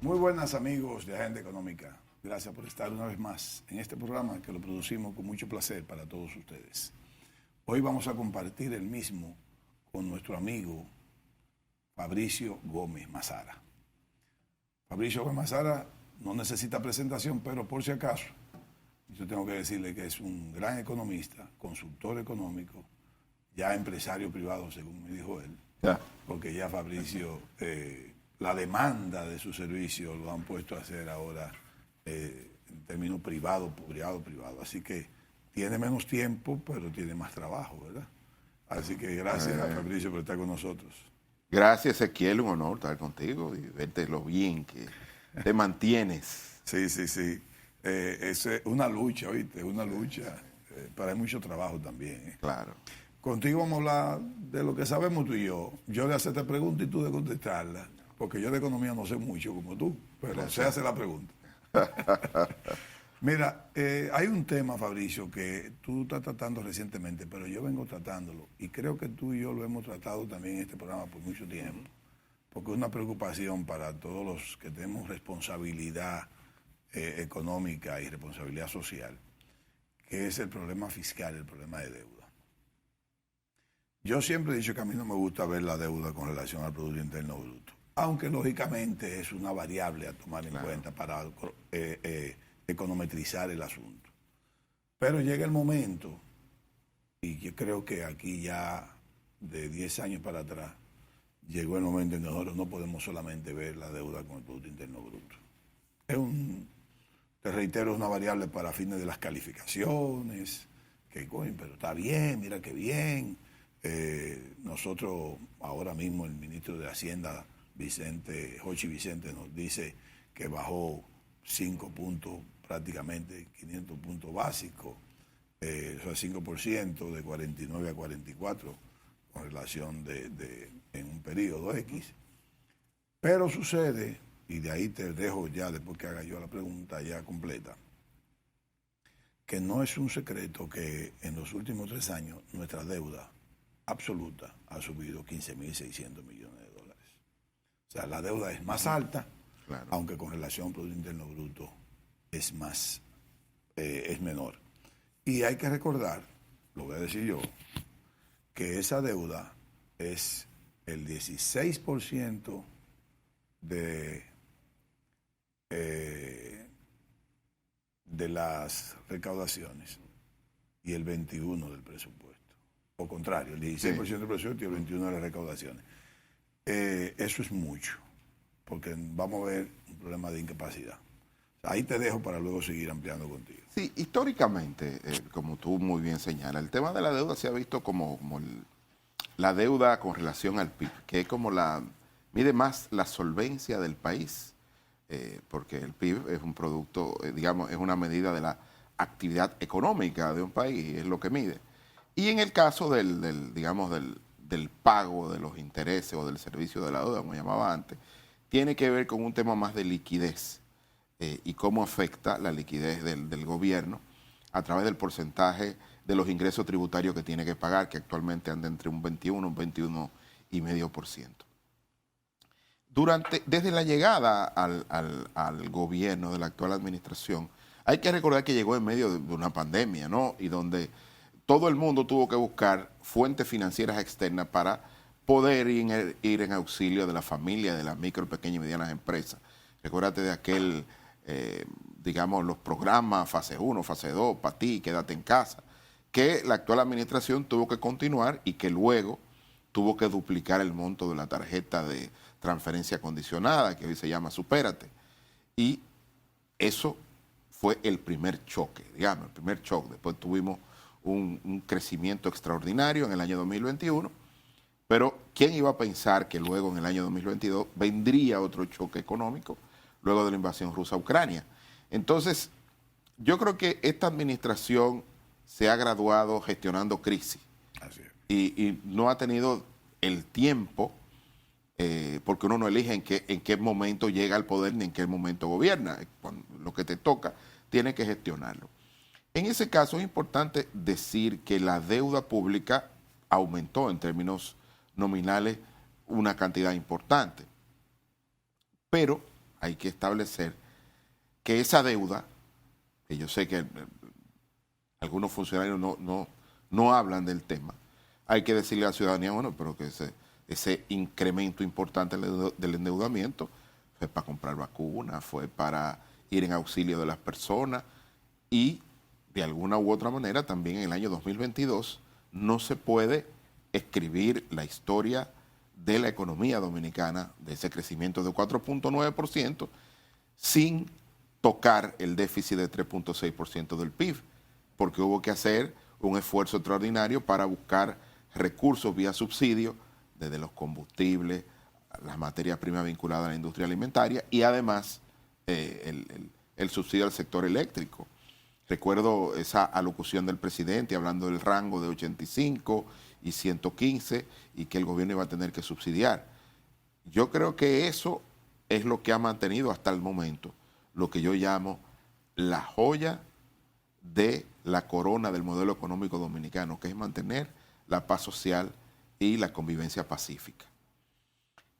Muy buenas amigos de Agenda Económica. Gracias por estar una vez más en este programa que lo producimos con mucho placer para todos ustedes. Hoy vamos a compartir el mismo con nuestro amigo Fabricio Gómez Mazara. Fabricio Gómez Mazara no necesita presentación, pero por si acaso, yo tengo que decirle que es un gran economista, consultor económico, ya empresario privado, según me dijo él, porque ya Fabricio... la demanda de su servicio lo han puesto a hacer ahora en términos privado. Así que tiene menos tiempo, pero tiene más trabajo, ¿verdad? Así que gracias a Fabricio por estar con nosotros. Gracias, Ezequiel, un honor estar contigo y verte lo bien que te mantienes. Sí. Es una lucha, ¿oíste? Una lucha. Pero hay mucho trabajo también. Claro. Contigo vamos a hablar de lo que sabemos tú y yo. Yo de hacerte preguntas y tú de contestarla. Porque yo de economía no sé mucho como tú, pero se hace la pregunta. Mira, hay un tema, Fabricio, que tú estás tratando recientemente, pero yo vengo tratándolo. Y creo que tú y yo lo hemos tratado también en este programa por mucho tiempo. Porque es una preocupación para todos los que tenemos responsabilidad económica y responsabilidad social, que es el problema fiscal, el problema de deuda. Yo siempre he dicho que a mí no me gusta ver la deuda con relación al Producto Interno Bruto. Aunque lógicamente es una variable a tomar en cuenta para econometrizar el asunto. Pero llega el momento, y yo creo que aquí ya de 10 años para atrás, llegó el momento en que nosotros no podemos solamente ver la deuda con el Producto Interno Bruto. Te reitero, es una variable para fines de las calificaciones, que coño, pero está bien, mira qué bien. Nosotros, ahora mismo el ministro de Hacienda, Jochi Vicente, nos dice que bajó 5 puntos, prácticamente 500 puntos básicos, o sea, 5% de 49 a 44 con relación en un periodo X. Pero sucede, y de ahí te dejo ya, después que haga yo la pregunta ya completa, que no es un secreto que en los últimos 3 años nuestra deuda absoluta ha subido 15.600 millones de dólares. O sea, la deuda es más alta, claro, aunque con relación al Producto Interno Bruto es menor. Y hay que recordar, lo voy a decir yo, que esa deuda es el 16% de las recaudaciones y el 21% del presupuesto. O contrario, el 16% del presupuesto y el 21% de las recaudaciones. Eso es mucho, porque vamos a ver un problema de incapacidad. Ahí te dejo para luego seguir ampliando contigo. Sí, históricamente, como tú muy bien señalas, el tema de la deuda se ha visto como la deuda con relación al PIB, que es como mide más la solvencia del país, porque el PIB es un producto, digamos, es una medida de la actividad económica de un país, es lo que mide. Y en el caso del pago de los intereses o del servicio de la deuda, como llamaba antes, tiene que ver con un tema más de liquidez y cómo afecta la liquidez del gobierno a través del porcentaje de los ingresos tributarios que tiene que pagar, que actualmente anda entre un 21 y un 21,5%. Desde la llegada al gobierno de la actual administración, hay que recordar que llegó en medio de una pandemia, ¿no? Y donde todo el mundo tuvo que buscar fuentes financieras externas para poder ir en auxilio de la familia, de las micro, pequeñas y medianas empresas. Recuérdate de aquel, digamos, los programas fase 1, fase 2, para ti, quédate en casa, que la actual administración tuvo que continuar y que luego tuvo que duplicar el monto de la tarjeta de transferencia condicionada, que hoy se llama Supérate. Y eso fue el primer choque, digamos, el primer shock. Después tuvimos un crecimiento extraordinario en el año 2021, pero ¿quién iba a pensar que luego en el año 2022 vendría otro choque económico luego de la invasión rusa a Ucrania? Entonces, yo creo que esta administración se ha graduado gestionando crisis. Así es. Y no ha tenido el tiempo, porque uno no elige en qué momento llega al poder ni en qué momento gobierna. Cuando lo que te toca, tiene que gestionarlo. En ese caso es importante decir que la deuda pública aumentó en términos nominales una cantidad importante. Pero hay que establecer que esa deuda, que yo sé que algunos funcionarios no hablan del tema, hay que decirle a la ciudadanía, bueno, pero que ese incremento importante del endeudamiento fue para comprar vacunas, fue para ir en auxilio de las personas y de alguna u otra manera también en el año 2022 no se puede escribir la historia de la economía dominicana, de ese crecimiento de 4.9%, sin tocar el déficit de 3.6% del PIB, porque hubo que hacer un esfuerzo extraordinario para buscar recursos vía subsidio, desde los combustibles, las materias primas vinculadas a la industria alimentaria y además el subsidio al sector eléctrico. Recuerdo esa alocución del presidente hablando del rango de 85 y 115 y que el gobierno iba a tener que subsidiar. Yo creo que eso es lo que ha mantenido hasta el momento lo que yo llamo la joya de la corona del modelo económico dominicano, que es mantener la paz social y la convivencia pacífica.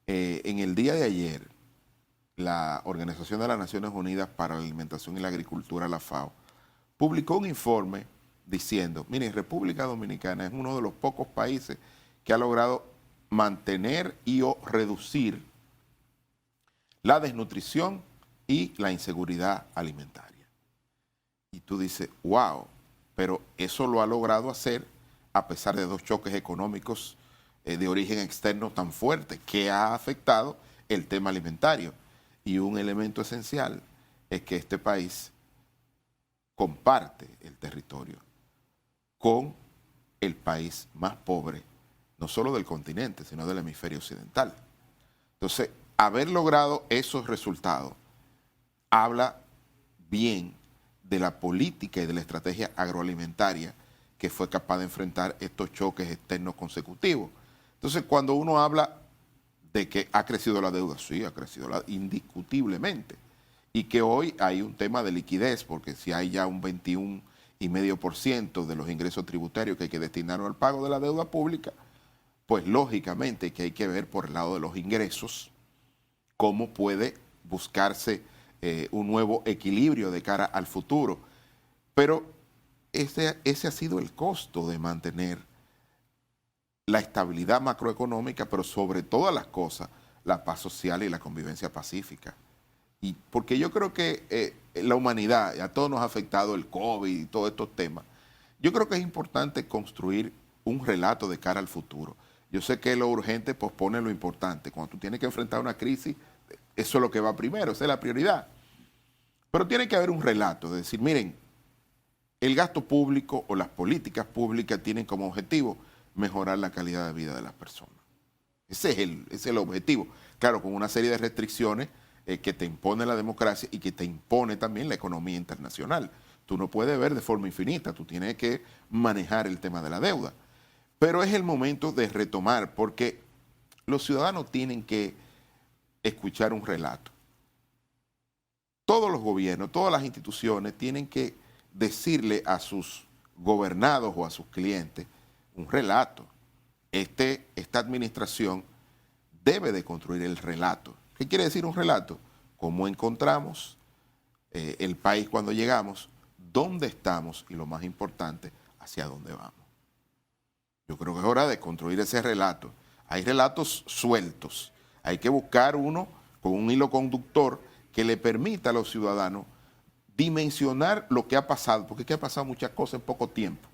En el día de ayer, la Organización de las Naciones Unidas para la Alimentación y la Agricultura, la FAO, publicó un informe diciendo, miren, República Dominicana es uno de los pocos países que ha logrado mantener y o reducir la desnutrición y la inseguridad alimentaria. Y tú dices, wow, pero eso lo ha logrado hacer a pesar de 2 choques económicos de origen externo tan fuertes que ha afectado el tema alimentario. Y un elemento esencial es que este país comparte el territorio con el país más pobre, no solo del continente, sino del hemisferio occidental. Entonces, haber logrado esos resultados habla bien de la política y de la estrategia agroalimentaria que fue capaz de enfrentar estos choques externos consecutivos. Entonces, cuando uno habla de que ha crecido la deuda, sí, ha crecido indiscutiblemente, y que hoy hay un tema de liquidez, porque si hay ya un 21,5% de los ingresos tributarios que hay que destinar al pago de la deuda pública, pues lógicamente que hay que ver por el lado de los ingresos cómo puede buscarse un nuevo equilibrio de cara al futuro. Pero ese ha sido el costo de mantener la estabilidad macroeconómica, pero sobre todas las cosas, la paz social y la convivencia pacífica. Y porque yo creo que la humanidad, a todos nos ha afectado el COVID y todos estos temas, yo creo que es importante construir un relato de cara al futuro. Yo sé que lo urgente pospone lo importante. Cuando tú tienes que enfrentar una crisis, eso es lo que va primero, esa es la prioridad. Pero tiene que haber un relato, de decir, miren, el gasto público o las políticas públicas tienen como objetivo mejorar la calidad de vida de las personas. Ese es el objetivo. Claro, con una serie de restricciones que te impone la democracia y que te impone también la economía internacional. Tú no puedes ver de forma infinita, tú tienes que manejar el tema de la deuda. Pero es el momento de retomar, porque los ciudadanos tienen que escuchar un relato. Todos los gobiernos, todas las instituciones tienen que decirle a sus gobernados o a sus clientes un relato. Esta administración debe de construir el relato. ¿Qué quiere decir un relato? ¿Cómo encontramos el país cuando llegamos? ¿Dónde estamos? Y lo más importante, ¿hacia dónde vamos? Yo creo que es hora de construir ese relato. Hay relatos sueltos. Hay que buscar uno con un hilo conductor que le permita a los ciudadanos dimensionar lo que ha pasado, porque es que ha pasado muchas cosas en poco tiempo.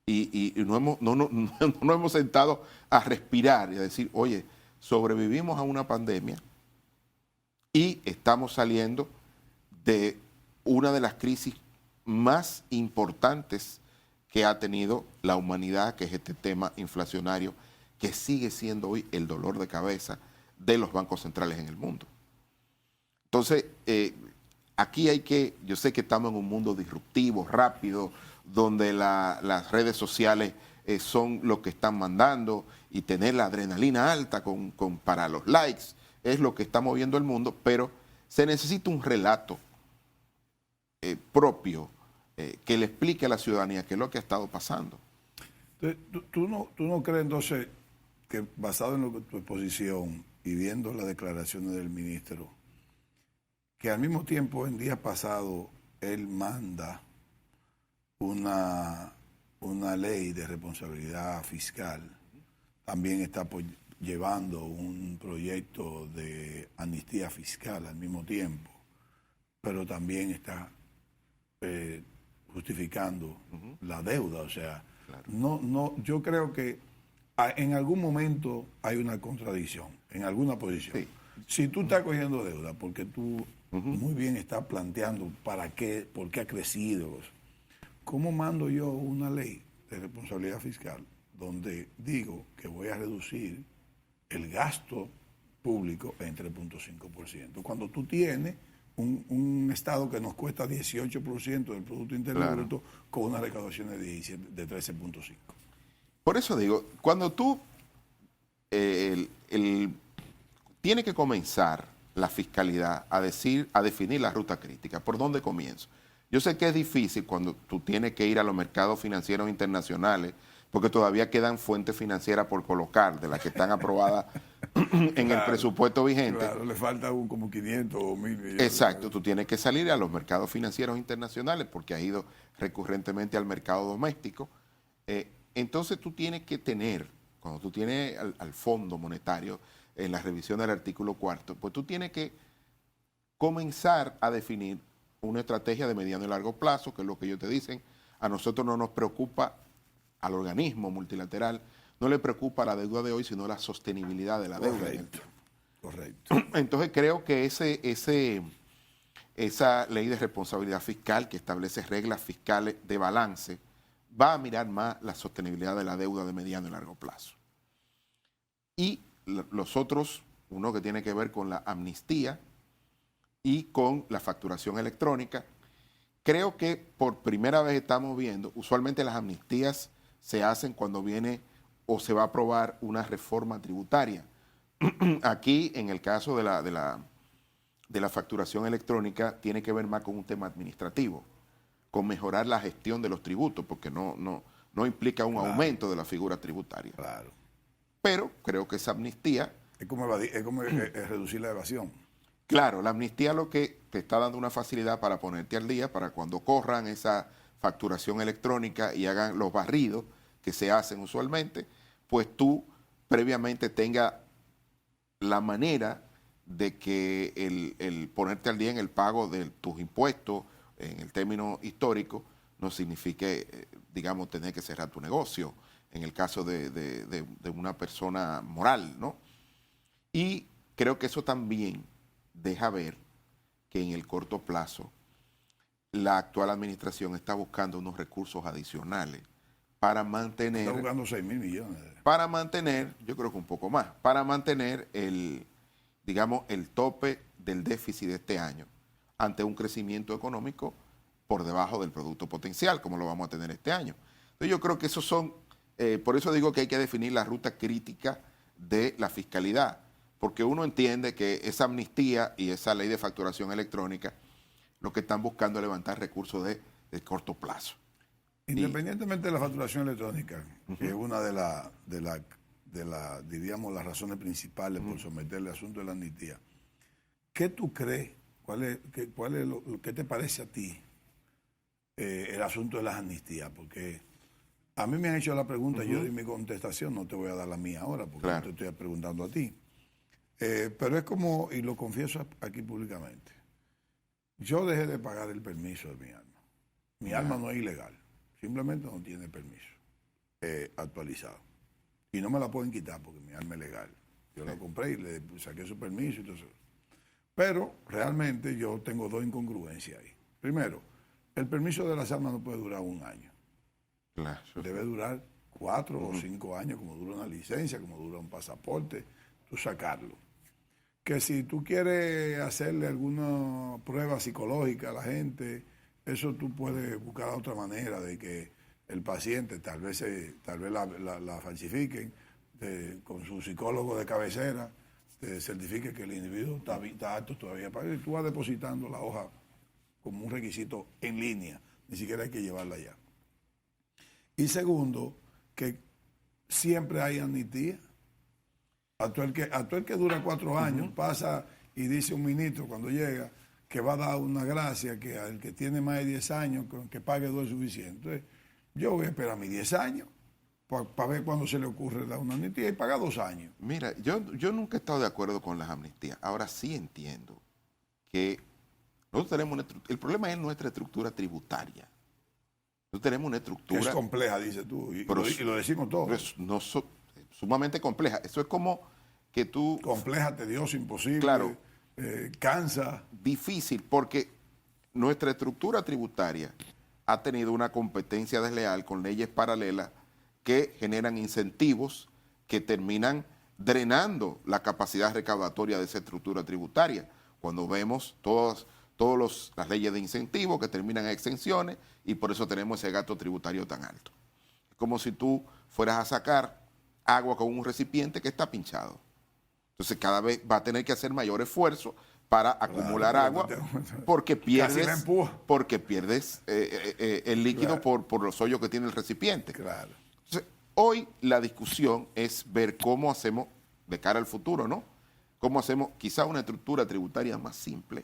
Y no hemos sentado a respirar y a decir, oye, sobrevivimos a una pandemia y estamos saliendo de una de las crisis más importantes que ha tenido la humanidad, que es este tema inflacionario, que sigue siendo hoy el dolor de cabeza de los bancos centrales en el mundo. Entonces, aquí yo sé que estamos en un mundo disruptivo, rápido, donde las redes sociales son lo que están mandando y tener la adrenalina alta para los likes es lo que está moviendo el mundo, pero se necesita un relato propio que le explique a la ciudadanía qué es lo que ha estado pasando. Entonces, ¿tú no crees entonces que basado en tu exposición y viendo las declaraciones del ministro, que al mismo tiempo en días pasados él manda una ley de responsabilidad fiscal, también está llevando un proyecto de amnistía fiscal al mismo tiempo, pero también está justificando la deuda. O sea, yo creo que en algún momento hay una contradicción, en alguna posición. Sí. Si tú estás cogiendo deuda porque tú muy bien estás planteando para qué, por qué ha crecido, ¿cómo mando yo una ley de responsabilidad fiscal donde digo que voy a reducir el gasto público en 3.5%? Cuando tú tienes un Estado que nos cuesta 18% del Producto Interno Bruto con una recaudación de 13.5%. Por eso digo, cuando tú tiene que comenzar la fiscalidad a definir la ruta crítica, ¿por dónde comienzo? Yo sé que es difícil cuando tú tienes que ir a los mercados financieros internacionales, porque todavía quedan fuentes financieras por colocar, de las que están aprobadas en el presupuesto vigente. Claro, le falta como 500 o 1.000 millones. Exacto, tú tienes que salir a los mercados financieros internacionales, porque has ido recurrentemente al mercado doméstico. Entonces tú tienes que tener, cuando tú tienes al Fondo Monetario en la revisión del artículo 4, pues tú tienes que comenzar a definir una estrategia de mediano y largo plazo, que es lo que ellos te dicen. A nosotros no nos preocupa, al organismo multilateral, no le preocupa la deuda de hoy, sino la sostenibilidad de la deuda. Correcto, correcto. Entonces creo que esa ley de responsabilidad fiscal que establece reglas fiscales de balance va a mirar más la sostenibilidad de la deuda de mediano y largo plazo. Y los otros, uno que tiene que ver con la amnistía y con la facturación electrónica, creo que por primera vez estamos viendo, usualmente las amnistías se hacen cuando viene o se va a aprobar una reforma tributaria. Aquí, en el caso de la facturación electrónica, tiene que ver más con un tema administrativo, con mejorar la gestión de los tributos, porque no implica un aumento de la figura tributaria. Claro. Pero creo que esa amnistía... Es como reducir la evasión. Claro, la amnistía lo que te está dando una facilidad para ponerte al día, para cuando corran esa facturación electrónica y hagan los barridos que se hacen usualmente, pues tú previamente tengas la manera de que el ponerte al día en el pago de tus impuestos, en el término histórico, no signifique, digamos, tener que cerrar tu negocio, en el caso de una persona moral, ¿no? Y creo que eso también deja ver que en el corto plazo la actual administración está buscando unos recursos adicionales para mantener... Está buscando 6.000 millones. Para mantener, yo creo que un poco más, para mantener el tope del déficit de este año ante un crecimiento económico por debajo del producto potencial, como lo vamos a tener este año. Entonces yo creo que esos son, por eso digo que hay que definir la ruta crítica de la fiscalidad, porque uno entiende que esa amnistía y esa ley de facturación electrónica lo que están buscando es levantar recursos de corto plazo. Independientemente de la facturación electrónica, que es una diríamos, las razones principales por someterle al asunto de la amnistía, ¿qué tú crees? ¿Qué te parece a ti el asunto de las amnistías? Porque a mí me han hecho la pregunta, yo di mi contestación, no te voy a dar la mía ahora, porque no te estoy preguntando a ti. Pero es como, y lo confieso aquí públicamente, yo dejé de pagar el permiso de mi arma. Mi arma no es ilegal, simplemente no tiene permiso actualizado. Y no me la pueden quitar porque mi arma es legal. Yo la compré y le saqué su permiso y todo eso. Pero realmente yo tengo dos incongruencias ahí. Primero, el permiso de las armas no puede durar un año. Claro. Debe durar 4 o 5 años, como dura una licencia, como dura un pasaporte, tú sacarlo. Que si tú quieres hacerle alguna prueba psicológica a la gente, eso tú puedes buscar otra manera de que el paciente, tal vez la falsifiquen, con su psicólogo de cabecera, te certifique que el individuo está apto todavía para ir. Tú vas depositando la hoja como un requisito en línea, ni siquiera hay que llevarla allá. Y segundo, que siempre hay amnistía. Actual que dura 4 años, pasa y dice un ministro cuando llega que va a dar una gracia que al que tiene más de 10 años, que pague 2 es suficiente. Entonces, yo voy a esperar mis 10 años para ver cuándo se le ocurre dar una amnistía y pagar 2 años. Mira, yo nunca he estado de acuerdo con las amnistías. Ahora sí entiendo que nosotros tenemos el problema es nuestra estructura tributaria. Nosotros tenemos una estructura... Que es compleja, dices tú, y lo decimos todos. Sumamente compleja. Eso es como que tú... Compleja, tedioso, imposible, claro, cansa. Difícil, porque nuestra estructura tributaria ha tenido una competencia desleal con leyes paralelas que generan incentivos que terminan drenando la capacidad recaudatoria de esa estructura tributaria. Cuando vemos todas las leyes de incentivos que terminan en exenciones y por eso tenemos ese gasto tributario tan alto. Es como si tú fueras a sacar agua con un recipiente que está pinchado. Entonces cada vez va a tener que hacer mayor esfuerzo para acumular agua porque pierdes el líquido por los hoyos que tiene el recipiente. Claro. Entonces, hoy la discusión es ver cómo hacemos, de cara al futuro, ¿no? Cómo hacemos quizá una estructura tributaria más simple,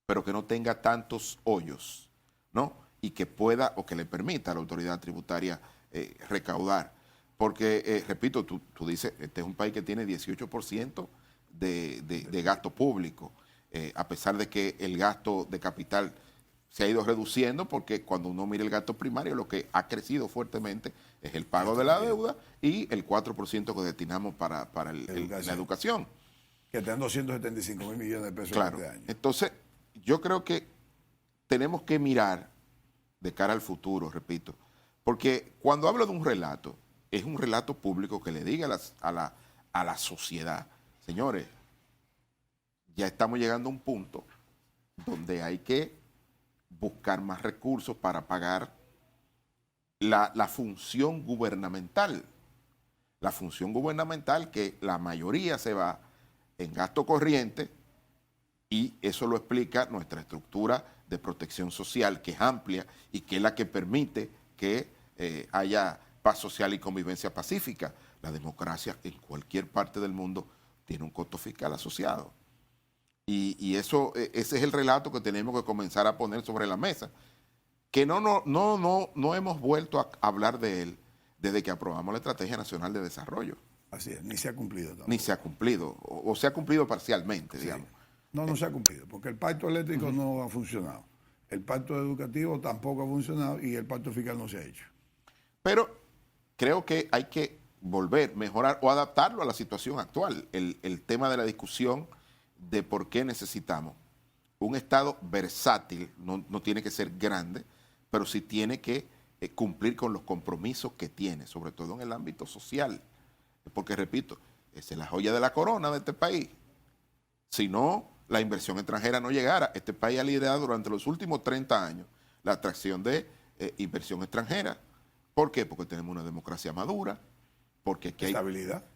pero que no tenga tantos hoyos, ¿no? Y que pueda o que le permita a la autoridad tributaria recaudar. Porque, repito, tú dices, este es un país que tiene 18% de gasto público, a pesar de que el gasto de capital se ha ido reduciendo, porque cuando uno mira el gasto primario, lo que ha crecido fuertemente es el pago de la deuda y el 4% que destinamos para la educación. Que están 275 mil millones de pesos claro. este año. Entonces, yo creo que tenemos que mirar de cara al futuro, repito, porque cuando hablo de un relato, es un relato público que le diga a la sociedad, señores, ya estamos llegando a un punto donde hay que buscar más recursos para pagar la función gubernamental. La función gubernamental que la mayoría se va en gasto corriente y eso lo explica nuestra estructura de protección social, que es amplia y que es la que permite que haya paz social y convivencia pacífica. La democracia en cualquier parte del mundo tiene un costo fiscal asociado. Y ese es el relato que tenemos que comenzar a poner sobre la mesa, que no hemos vuelto a hablar de él desde que aprobamos la Estrategia Nacional de Desarrollo. Así es, ni se ha cumplido tampoco. Ni se ha cumplido, o se ha cumplido parcialmente, sí, digamos. No se ha cumplido, porque el pacto eléctrico no ha funcionado, el pacto educativo tampoco ha funcionado y el pacto fiscal no se ha hecho. Pero creo que hay que volver, mejorar o adaptarlo a la situación actual. El tema de la discusión de por qué necesitamos un Estado versátil, no tiene que ser grande, pero sí tiene que cumplir con los compromisos que tiene, sobre todo en el ámbito social. Porque, repito, esa es la joya de la corona de este país. Si no, la inversión extranjera no llegara. Este país ha liderado durante los últimos 30 años la atracción de inversión extranjera. ¿Por qué? Porque tenemos una democracia madura, porque aquí hay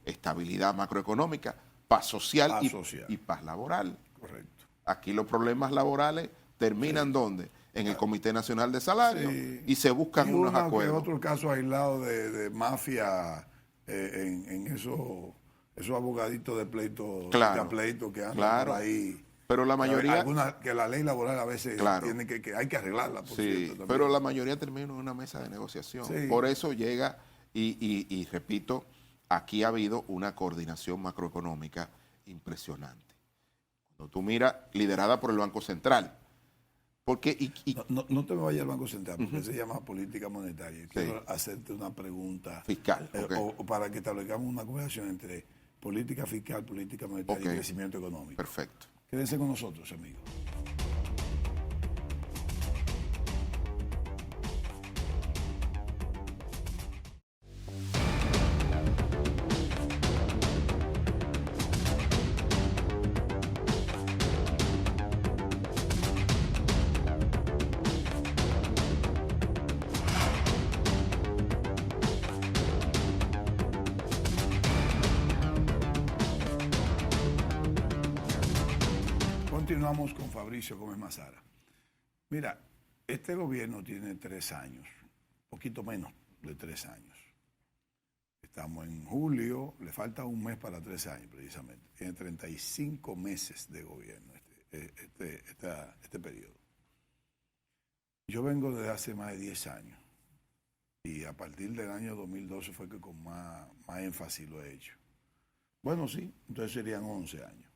estabilidad macroeconómica, paz social, y paz laboral. Correcto. Aquí los problemas laborales terminan ¿dónde? En el Comité Nacional de Salario y se buscan unos acuerdos. Otro caso aislado de mafia en esos abogaditos de pleito, que andan por ahí. Pero la mayoría... que la ley laboral a veces tiene que hay que arreglarla, por cierto, pero la mayoría termina en una mesa de negociación. Sí. Por eso llega, y repito, aquí ha habido una coordinación macroeconómica impresionante. Cuando tú miras, liderada por el Banco Central. Porque, no te me vayas al Banco Central, porque se llama política monetaria. Quiero hacerte una pregunta. Fiscal. O para que establezcamos una conversación entre política fiscal, política monetaria y crecimiento económico. Perfecto. Quédense con nosotros, amigos. Continuamos con Fabricio Gómez Mazara. Mira, este gobierno tiene 3 años, poquito menos de 3 años. Estamos en julio, le falta un mes para 3 años precisamente. Tiene 35 meses de gobierno este periodo. Yo vengo desde hace más de 10 años y a partir del año 2012 fue que con más énfasis lo he hecho. Bueno, sí, entonces serían 11 años.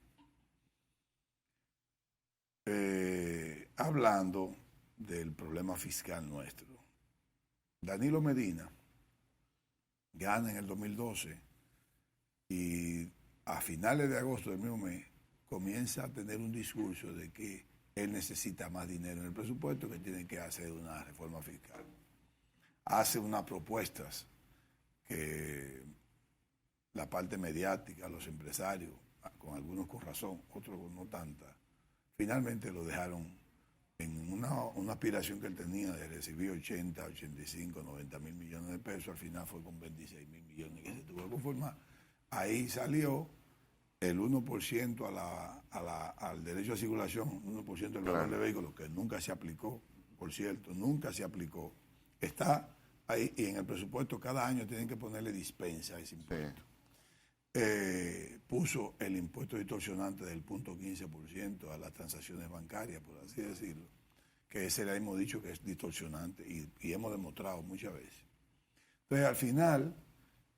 Hablando del problema fiscal nuestro. Danilo Medina gana en el 2012 y a finales de agosto del mismo mes comienza a tener un discurso de que él necesita más dinero en el presupuesto, que tiene que hacer una reforma fiscal. Hace unas propuestas que la parte mediática, los empresarios, con algunos con razón, otros no tanta, finalmente lo dejaron en una aspiración que él tenía de recibir 80, 85, 90 mil millones de pesos, al final fue con 26 mil millones que se tuvo que conformar. Ahí salió el 1% al derecho a circulación, 1% del valor de vehículos, que nunca se aplicó, por cierto, nunca se aplicó. Está ahí y en el presupuesto cada año tienen que ponerle dispensa a ese impuesto. Puso el impuesto distorsionante del 0.15% a las transacciones bancarias, por así decirlo, que ese le hemos dicho que es distorsionante y hemos demostrado muchas veces. Entonces, al final,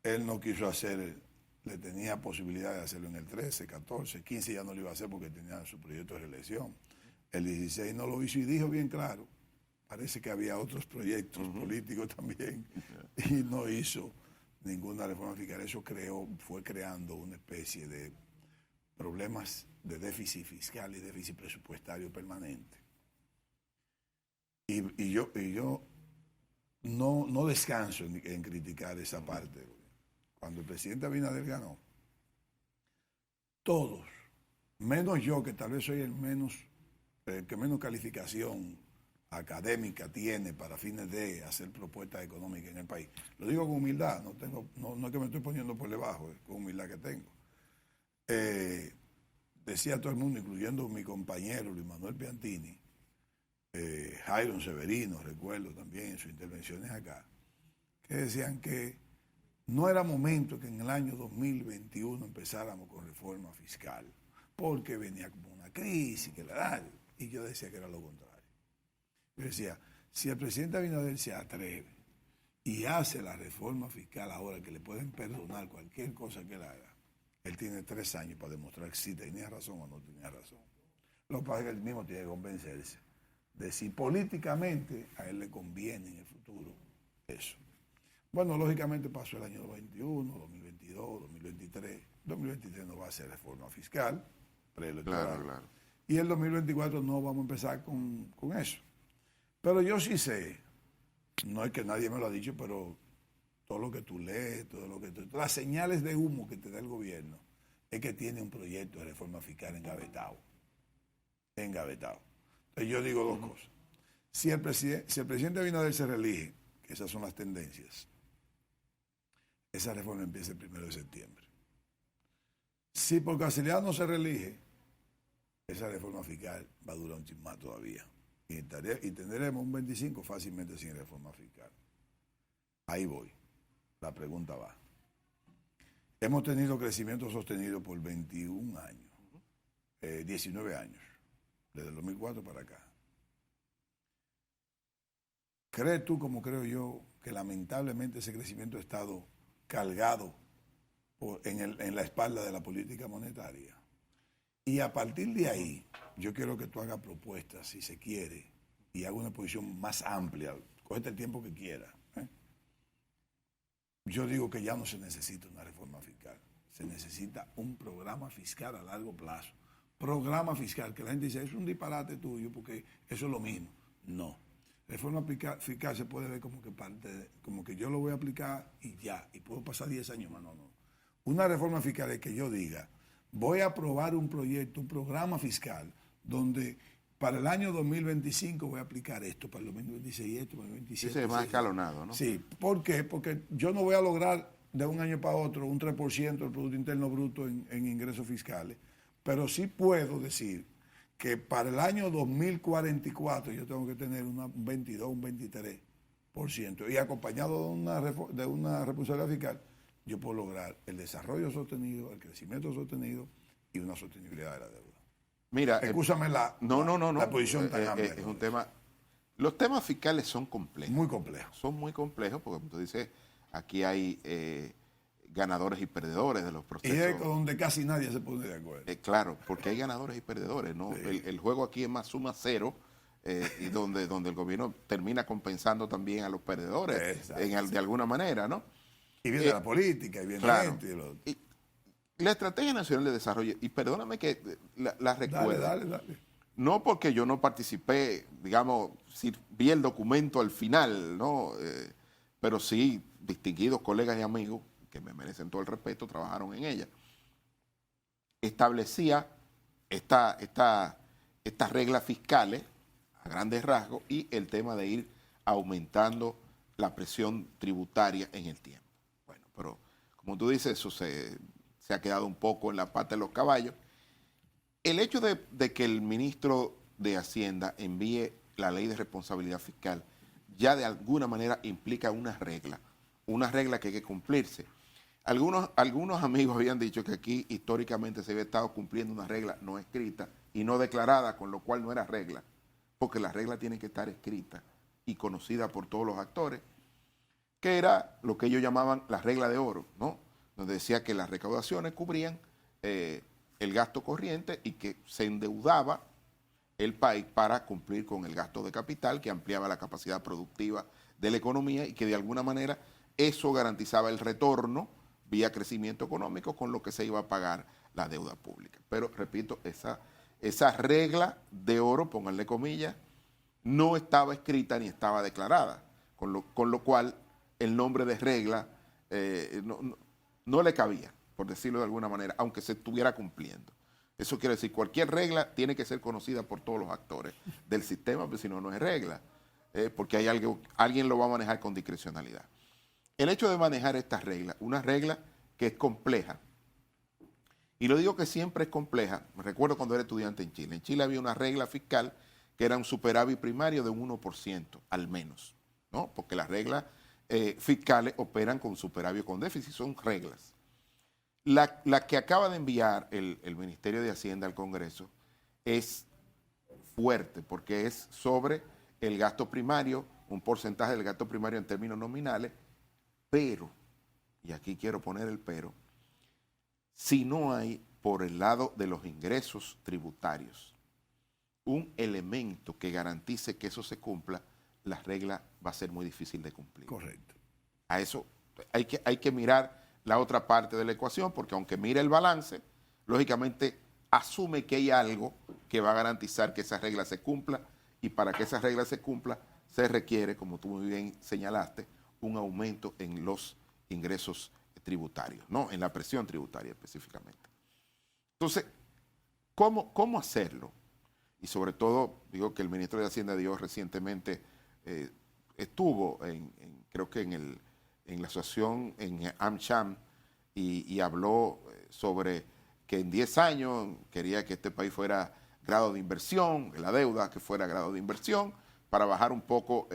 él no quiso hacer, le tenía posibilidad de hacerlo en el 13, 14, 15 ya no lo iba a hacer porque tenía su proyecto de reelección. El 16 no lo hizo y dijo bien claro, parece que había otros proyectos políticos también, y no hizo ninguna reforma fiscal. Eso fue creando una especie de problemas de déficit fiscal y déficit presupuestario permanente. Y yo no descanso en criticar esa parte. Cuando el presidente Abinader ganó, todos, menos yo, que tal vez soy el que menos calificación académica tiene para fines de hacer propuestas económicas en el país. Lo digo con humildad, no es que me estoy poniendo por debajo, es con humildad que tengo. Decía todo el mundo, incluyendo mi compañero Luis Manuel Piantini, Jairo Severino, recuerdo también en sus intervenciones acá, que decían que no era momento que en el año 2021 empezáramos con reforma fiscal, porque venía como una crisis, y yo decía que era lo contrario. Yo decía, si el presidente Abinader se atreve y hace la reforma fiscal ahora, que le pueden perdonar cualquier cosa que él haga, él tiene 3 años para demostrar si tenía razón o no tenía razón. Lo que pasa es que él mismo tiene que convencerse de si políticamente a él le conviene en el futuro eso. Bueno, lógicamente pasó el año 2021, 2022, 2023. 2023 no va a ser reforma fiscal, preelectoral. Claro. Y el 2024 no vamos a empezar con eso. Pero yo sí sé, no es que nadie me lo ha dicho, pero todo lo que tú lees, las señales de humo que te da el gobierno, es que tiene un proyecto de reforma fiscal engavetado. Entonces yo digo dos cosas. Si el presidente Abinader se reelige, que esas son las tendencias, esa reforma empieza el 1 de septiembre. Si por casualidad no se reelige, esa reforma fiscal va a durar un chin más todavía. Y tendremos un 25 fácilmente sin reforma fiscal. Ahí voy. La pregunta va. Hemos tenido crecimiento sostenido por 21 años, 19 años, desde el 2004 para acá. ¿Crees tú, como creo yo, que lamentablemente ese crecimiento ha estado cargado en la espalda de la política monetaria? Y a partir de ahí, yo quiero que tú hagas propuestas, si se quiere, y haga una posición más amplia, cógete el tiempo que quiera. Yo digo que ya no se necesita una reforma fiscal, se necesita un programa fiscal a largo plazo. Programa fiscal, que la gente dice, es un disparate tuyo, porque eso es lo mismo. No. Reforma fiscal se puede ver como que yo lo voy a aplicar y ya, y puedo pasar 10 años más. No. Una reforma fiscal es que yo diga, voy a aprobar un proyecto, un programa fiscal, donde para el año 2025 voy a aplicar esto, para el 2026 esto, para el 2027. Ese es más escalonado, ¿no? Sí, ¿por qué? Porque yo no voy a lograr de un año para otro un 3% del Producto Interno Bruto en ingresos fiscales, pero sí puedo decir que para el año 2044 yo tengo que tener un 22, un 23%, y acompañado de una responsabilidad fiscal, yo puedo lograr el desarrollo sostenido, el crecimiento sostenido y una sostenibilidad de la deuda. Mira, Escúchame no. la posición tan amplia. Es un tema. Los temas fiscales son complejos. Muy complejo. Son muy complejos porque, como tú dices, aquí hay ganadores y perdedores de los procesos. Y es donde casi nadie se pone de acuerdo. Claro, porque hay ganadores y perdedores, ¿no? Sí. El juego aquí es más suma cero. Y donde el gobierno termina compensando también a los perdedores de alguna manera, ¿no? Y viene la política, y viene claro, la gente y lo otro. Y la Estrategia Nacional de Desarrollo, y perdóname que la recuerde, Dale. no porque yo no participé, digamos, sí, vi el documento al final, ¿no? Pero sí, distinguidos colegas y amigos, que me merecen todo el respeto, trabajaron en ella. Establecía estas reglas fiscales, a grandes rasgos, y el tema de ir aumentando la presión tributaria en el tiempo. Bueno, pero como tú dices, eso se ha quedado un poco en la pata de los caballos. El hecho de que el ministro de Hacienda envíe la ley de responsabilidad fiscal ya de alguna manera implica una regla que hay que cumplirse. Algunos amigos habían dicho que aquí históricamente se había estado cumpliendo una regla no escrita y no declarada, con lo cual no era regla, porque la regla tiene que estar escrita y conocida por todos los actores, que era lo que ellos llamaban la regla de oro, ¿no? Donde decía que las recaudaciones cubrían el gasto corriente y que se endeudaba el país para cumplir con el gasto de capital que ampliaba la capacidad productiva de la economía y que de alguna manera eso garantizaba el retorno vía crecimiento económico con lo que se iba a pagar la deuda pública. Pero, repito, esa regla de oro, pónganle comillas, no estaba escrita ni estaba declarada, con lo cual el nombre de regla no le cabía, por decirlo de alguna manera, aunque se estuviera cumpliendo. Eso quiere decir, cualquier regla tiene que ser conocida por todos los actores del sistema, porque si no, no es regla, porque hay alguien lo va a manejar con discrecionalidad. El hecho de manejar estas reglas, una regla que es compleja, y lo digo que siempre es compleja, me recuerdo cuando era estudiante en Chile. En Chile había una regla fiscal que era un superávit primario de un 1% al menos, ¿no? Porque las reglas fiscales operan con superávit o con déficit, son reglas. La que acaba de enviar el Ministerio de Hacienda al Congreso es fuerte porque es sobre el gasto primario, un porcentaje del gasto primario en términos nominales, pero, y aquí quiero poner el pero, si no hay por el lado de los ingresos tributarios un elemento que garantice que eso se cumpla, la regla va a ser muy difícil de cumplir. Correcto. A eso hay que mirar la otra parte de la ecuación, porque aunque mire el balance, lógicamente asume que hay algo que va a garantizar que esa regla se cumpla, y para que esa regla se cumpla se requiere, como tú muy bien señalaste, un aumento en los ingresos tributarios, ¿no? En la presión tributaria específicamente. Entonces, ¿cómo hacerlo? Y sobre todo, digo que el ministro de Hacienda dio recientemente, estuvo creo que en la asociación, en AmCham, y habló sobre que en 10 años quería que este país fuera grado de inversión, la deuda que fuera grado de inversión, para bajar un poco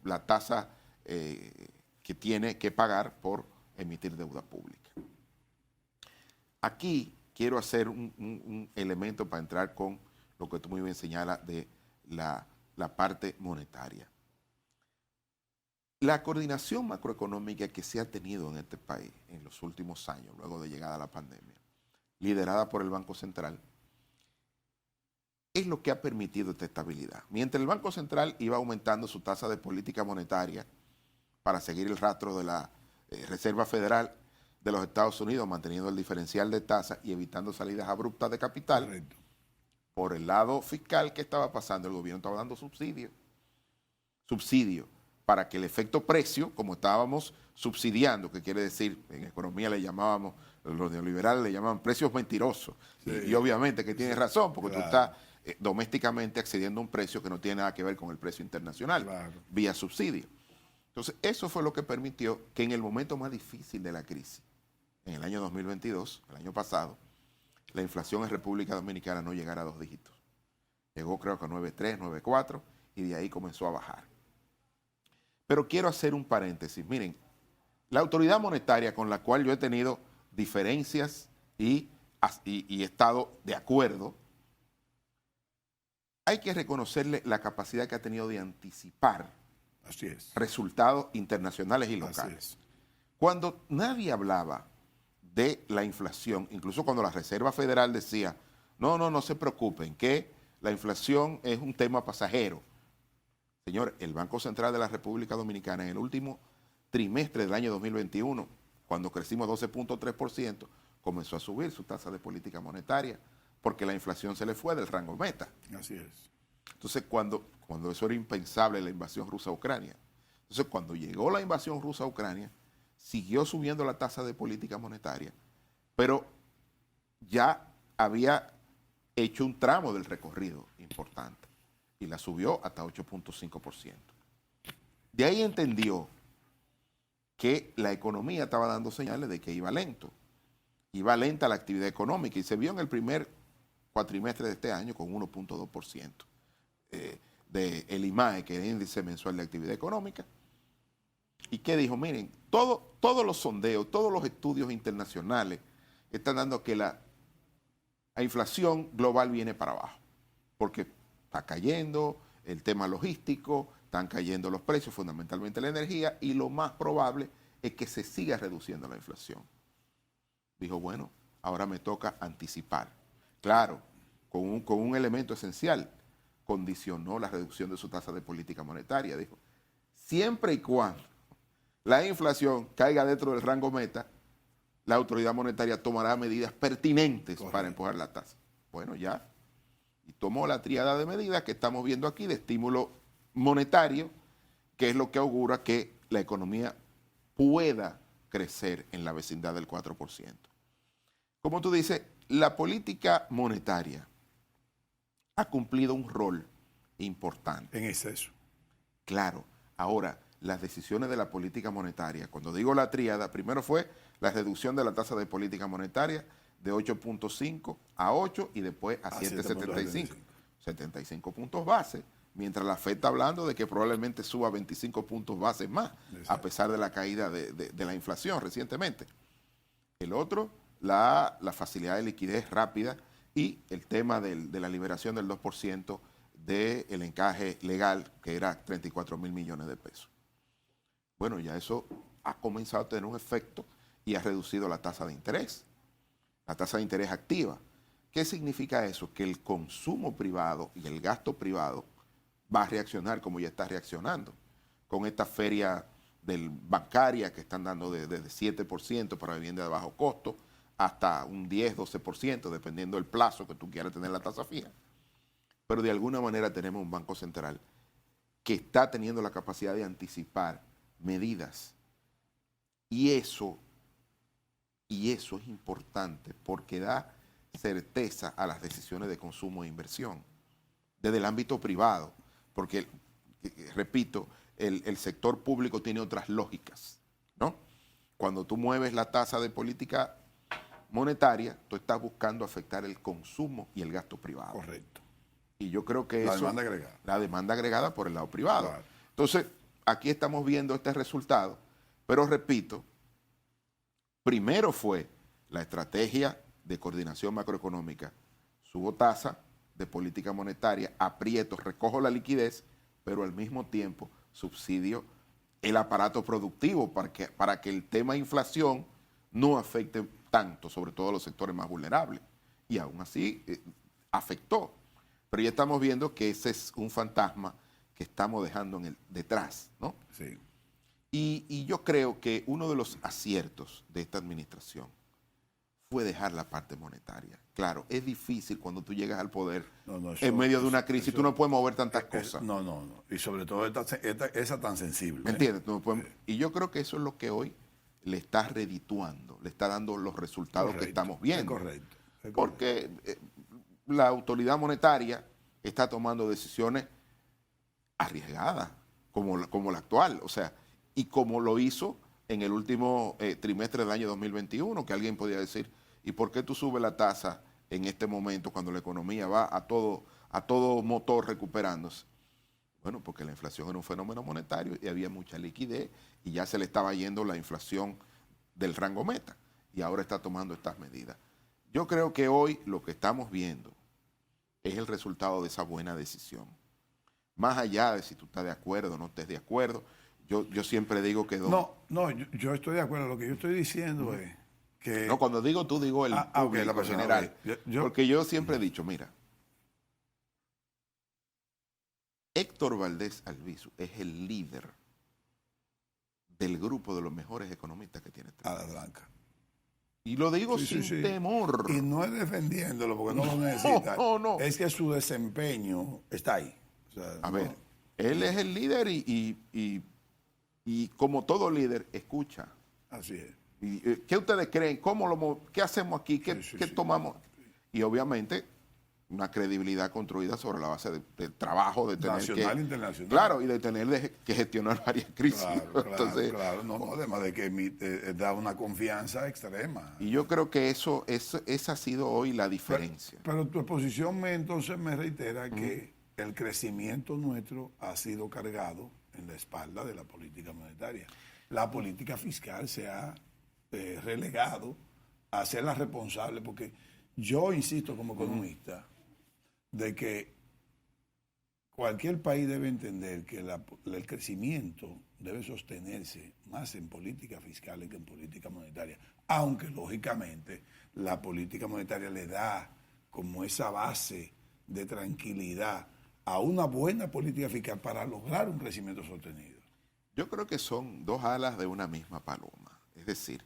la tasa que tiene que pagar por emitir deuda pública. Aquí quiero hacer un elemento para entrar con lo que tú muy bien señalas de la parte monetaria. La coordinación macroeconómica que se ha tenido en este país en los últimos años, luego de llegada la pandemia, liderada por el Banco Central, es lo que ha permitido esta estabilidad. Mientras el Banco Central iba aumentando su tasa de política monetaria para seguir el rastro de la Reserva Federal de los Estados Unidos, manteniendo el diferencial de tasa y evitando salidas abruptas de capital. Correcto. Por el lado fiscal, ¿qué estaba pasando? El gobierno estaba dando subsidio para que el efecto precio, como estábamos subsidiando, que quiere decir, en economía le llamábamos, los neoliberales le llamaban precios mentirosos, sí. y obviamente que tienes razón, porque claro, tú estás domésticamente accediendo a un precio que no tiene nada que ver con el precio internacional, claro, vía subsidio. Entonces, eso fue lo que permitió que en el momento más difícil de la crisis, en el año 2022, el año pasado, la inflación en República Dominicana no llegara a 2 dígitos. Llegó creo que a 9.3, 9.4 y de ahí comenzó a bajar. Pero quiero hacer un paréntesis. Miren, la autoridad monetaria con la cual yo he tenido diferencias y he estado de acuerdo hay que reconocerle la capacidad que ha tenido de anticipar Así es. resultados internacionales y Así locales. es. Cuando nadie hablaba de la inflación, incluso cuando la Reserva Federal decía, no se preocupen, que la inflación es un tema pasajero. Señor, el Banco Central de la República Dominicana en el último trimestre del año 2021, cuando crecimos 12.3%, comenzó a subir su tasa de política monetaria porque la inflación se le fue del rango meta. Así es. Entonces, cuando eso era impensable, la invasión rusa a Ucrania. Entonces, cuando llegó la invasión rusa a Ucrania, siguió subiendo la tasa de política monetaria, pero ya había hecho un tramo del recorrido importante y la subió hasta 8.5%. De ahí entendió que la economía estaba dando señales de que iba lento. Iba lenta la actividad económica y se vio en el primer cuatrimestre de este año con 1.2% del IMAE, que es el índice mensual de actividad económica. ¿Y qué dijo? Miren, todos los sondeos, todos los estudios internacionales están dando que la inflación global viene para abajo, porque está cayendo el tema logístico, están cayendo los precios, fundamentalmente la energía, y lo más probable es que se siga reduciendo la inflación. Dijo, bueno, ahora me toca anticipar. Claro, con un elemento esencial, condicionó la reducción de su tasa de política monetaria. Dijo, siempre y cuando la inflación caiga dentro del rango meta, la autoridad monetaria tomará medidas pertinentes para empujar la tasa. Bueno, ya. Y tomó la tríada de medidas que estamos viendo aquí de estímulo monetario, que es lo que augura que la economía pueda crecer en la vecindad del 4%. Como tú dices, la política monetaria ha cumplido un rol importante. En exceso. Claro. Ahora, las decisiones de la política monetaria, cuando digo la tríada, primero fue la reducción de la tasa de política monetaria de 8.5 a 8 y después a 7.75. 75 puntos base, mientras la FED está hablando de que probablemente suba 25 puntos base más, a pesar de la caída de la inflación recientemente. El otro, la facilidad de liquidez rápida y el tema de la liberación del 2% del encaje legal, que era 34 mil millones de pesos. Bueno, ya eso ha comenzado a tener un efecto y ha reducido la tasa de interés, la tasa de interés activa. ¿Qué significa eso? Que el consumo privado y el gasto privado va a reaccionar como ya está reaccionando, con esta feria bancaria que están dando desde 7% para vivienda de bajo costo hasta un 10, 12%, dependiendo del plazo que tú quieras tener la tasa fija. Pero de alguna manera tenemos un Banco Central que está teniendo la capacidad de anticipar medidas. Y eso es importante porque da certeza a las decisiones de consumo e inversión desde el ámbito privado, porque, repito, el sector público tiene otras lógicas, ¿no? Cuando tú mueves la tasa de política monetaria, tú estás buscando afectar el consumo y el gasto privado. Correcto. Y yo creo que la eso... demanda agregada. La demanda agregada por el lado privado. Claro. Entonces, aquí estamos viendo este resultado, pero repito, primero fue la estrategia de coordinación macroeconómica. Subo tasa de política monetaria, aprieto, recojo la liquidez, pero al mismo tiempo subsidio el aparato productivo para que el tema inflación no afecte tanto, sobre todo a los sectores más vulnerables. Y aún así afectó. Pero ya estamos viendo que ese es un fantasma que estamos dejando detrás, ¿no? Sí. Y yo creo que uno de los aciertos de esta administración fue dejar la parte monetaria. Claro, es difícil cuando tú llegas al poder en medio de una crisis, tú no puedes mover tantas cosas. No. Y sobre todo esa tan sensible. ¿Me entiendes? Y yo creo que eso es lo que hoy le está redituando, le está dando los resultados que estamos viendo. Es correcto. Porque la autoridad monetaria está tomando decisiones arriesgadas, como la actual, o sea, y como lo hizo en el último trimestre del año 2021, que alguien podía decir, ¿y por qué tú subes la tasa en este momento cuando la economía va a todo motor recuperándose? Bueno, porque la inflación era un fenómeno monetario y había mucha liquidez y ya se le estaba yendo la inflación del rango meta y ahora está tomando estas medidas. Yo creo que hoy lo que estamos viendo es el resultado de esa buena decisión. Más allá de si tú estás de acuerdo o no estés de acuerdo, yo siempre digo que... yo estoy de acuerdo. Lo que yo estoy diciendo es que... No, cuando digo tú, digo el público ok, la persona, general. ok. Porque yo siempre he dicho, mira, Héctor Valdés Albizu es el líder del grupo de los mejores economistas que tiene este A país. la blanca. Y lo digo Sí, sin sí. temor. Y no es defendiéndolo porque no lo necesita. No. Es que su desempeño está ahí. O sea, A ver, él es el líder y como todo líder, escucha. Así es. Y, ¿qué ustedes creen? ¿Qué hacemos aquí? ¿Qué tomamos? Y obviamente una credibilidad construida sobre la base del trabajo, de tener nacional e internacional. Claro, y de tener que gestionar varias crisis. Entonces, claro. No, además de que da una confianza extrema. Y yo creo que esa ha sido hoy la diferencia. Pero tu exposición entonces me reitera que el crecimiento nuestro ha sido cargado en la espalda de la política monetaria. La política fiscal se ha relegado a ser la responsable, porque yo insisto como economista de que cualquier país debe entender que el crecimiento debe sostenerse más en política fiscal que en política monetaria, aunque lógicamente la política monetaria le da como esa base de tranquilidad a una buena política fiscal para lograr un crecimiento sostenido. Yo creo que son dos alas de una misma paloma. Es decir,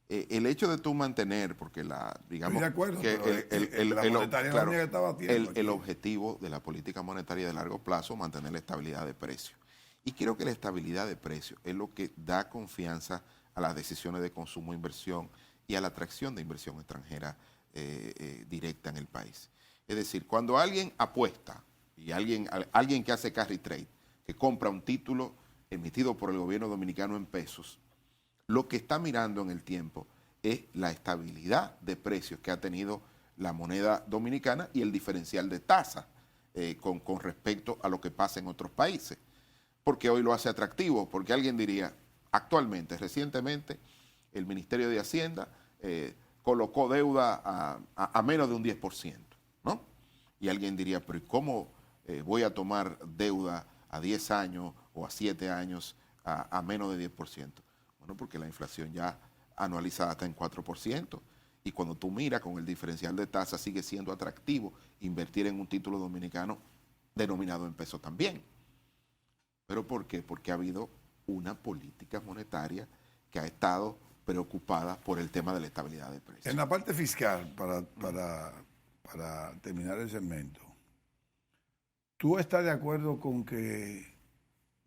el hecho de tú mantener, porque digamos de acuerdo, que el el objetivo de la política monetaria de largo plazo, mantener la estabilidad de precios. Y creo que la estabilidad de precios es lo que da confianza a las decisiones de consumo e inversión y a la atracción de inversión extranjera directa en el país. Es decir, cuando alguien apuesta y alguien que hace carry trade, que compra un título emitido por el gobierno dominicano en pesos, lo que está mirando en el tiempo es la estabilidad de precios que ha tenido la moneda dominicana y el diferencial de tasa con respecto a lo que pasa en otros países. Porque hoy lo hace atractivo, porque alguien diría, recientemente, el Ministerio de Hacienda colocó deuda a menos de un 10%, ¿no? Y alguien diría, pero ¿y cómo voy a tomar deuda a 10 años o a 7 años a menos de 10%? Bueno, porque la inflación ya anualizada está en 4%. Y cuando tú miras con el diferencial de tasa, sigue siendo atractivo invertir en un título dominicano denominado en pesos también. ¿Pero por qué? Porque ha habido una política monetaria que ha estado preocupada por el tema de la estabilidad de precios. En la parte fiscal, para terminar el segmento, ¿tú estás de acuerdo con que